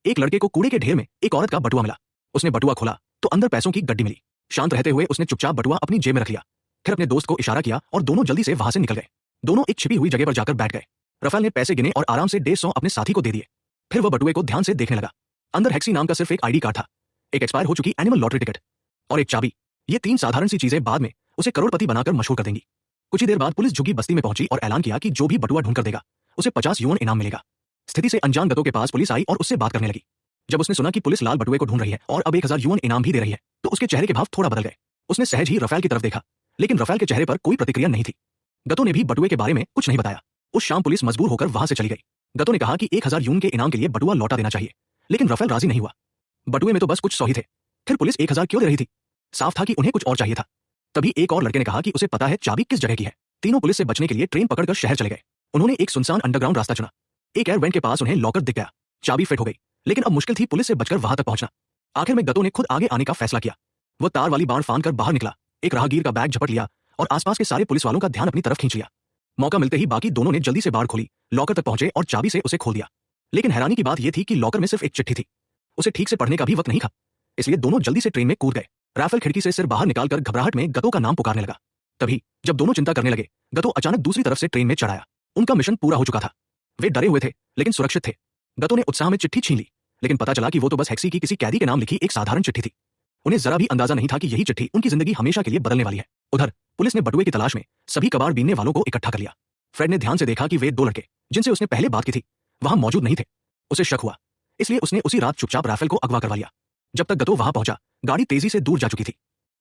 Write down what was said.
एक लड़के को कूड़े के ढेर में एक औरत का बटुआ मिला। उसने बटुआ खोला तो अंदर पैसों की गड्डी मिली। शांत रहते हुए उसने चुपचाप बटुआ अपनी जेब में रख लिया। फिर अपने दोस्त को इशारा किया और दोनों जल्दी से वहां से निकल गए। दोनों एक छिपी हुई जगह पर जाकर बैठ गए। रफेल ने पैसे गिने और आराम से 150 अपने साथी को दे दिए। फिर वह बटुए को ध्यान से देखने लगा। अंदर हेक्सी नाम का सिर्फ एक आईडी कार्ड था, एक एक्सपायर हो चुकी एनिमल लॉटरी टिकट और एक चाबी। ये 3 साधारण सी चीजें बाद में उसे करोड़पति बनाकर मशहूर कर देंगी। कुछ ही देर बाद पुलिस झुग्गी बस्ती में पहुंची और ऐलान किया कि जो भी बटुआ ढूंढकर देगा उसे 50 युआन इनाम मिलेगा। स्थिति से अनजान गतो के पास पुलिस आई और उससे बात करने लगी। जब उसने सुना कि पुलिस लाल बटुए को ढूंढ रही है और अब 1000 युआन इनाम भी दे रही है तो उसके चेहरे के भाव थोड़ा बदल गए। उसने सहज ही रफेल की तरफ देखा, लेकिन रफेल के चेहरे पर कोई प्रतिक्रिया नहीं थी। गतो ने भी बटुए के बारे में कुछ नहीं बताया। उस शाम पुलिस मजबूर होकर वहां से चली गई। गतो ने कहा कि 1000 युआन के इनाम के लिए बटुआ लौटा देना चाहिए, लेकिन रफेल राजी नहीं हुआ। बटुए में तो बस कुछ 100 ही थे, फिर पुलिस 1000 क्यों दे रही थी? साफ था कि उन्हें कुछ और चाहिए था। तभी एक और लड़के ने कहा कि उसे पता है चाबी किस जगह की है। तीनों पुलिस से बचने के लिए ट्रेन पकड़कर शहर चले गए। उन्होंने एक सुनसान अंडरग्राउंड रास्ता चुना। एक एयर वेंट के पास उन्हें लॉकर दिख गया। चाबी फिट हो गई, लेकिन अब मुश्किल थी पुलिस से बचकर वहां तक पहुंचना। आखिर में गतो ने खुद आगे आने का फैसला किया। वो तार वाली बाड़ फांद कर बाहर निकला, एक राहगीर का बैग झपट लिया और आसपास के सारे पुलिस वालों का ध्यान अपनी तरफ खींच लिया। मौका मिलते ही बाकी दोनों ने जल्दी से बाड़ खोली, लॉकर तक पहुंचे और चाबी से उसे खोल दिया। लेकिन हैरानी की बात यह थी कि लॉकर में सिर्फ एक चिट्ठी थी। उसे ठीक से पढ़ने का भी वक्त नहीं था, इसलिए दोनों जल्दी से ट्रेन में कूद गए। राफेल खिड़की से सिर बाहर निकालकर घबराहट में गतो का नाम पुकारने लगा। तभी जब दोनों चिंता करने लगे, गतो अचानक दूसरी तरफ से ट्रेन में चढ़ आया। उनका मिशन पूरा हो चुका था। वे डरे हुए थे लेकिन सुरक्षित थे। गतो ने उत्साह में चिट्ठी छीन ली, लेकिन पता चला कि वो तो बस हेक्सी की किसी कैदी के नाम लिखी एक साधारण चिट्ठी थी। उन्हें जरा भी अंदाजा नहीं था कि यही चिट्ठी उनकी जिंदगी हमेशा के लिए बदलने वाली है। उधर पुलिस ने बटुए की तलाश में सभी कबाड़ बीनने वालों को इकट्ठा कर लिया। फ्रेड ने ध्यान से देखा कि वे 2 लड़के जिनसे उसने पहले बात की थी वहां मौजूद नहीं थे। उसे शक हुआ, इसलिए उसने उसी रात चुपचाप राफेल को अगवा करवा लिया। जब तक गतो वहां पहुंचा, गाड़ी तेजी से दूर जा चुकी थी।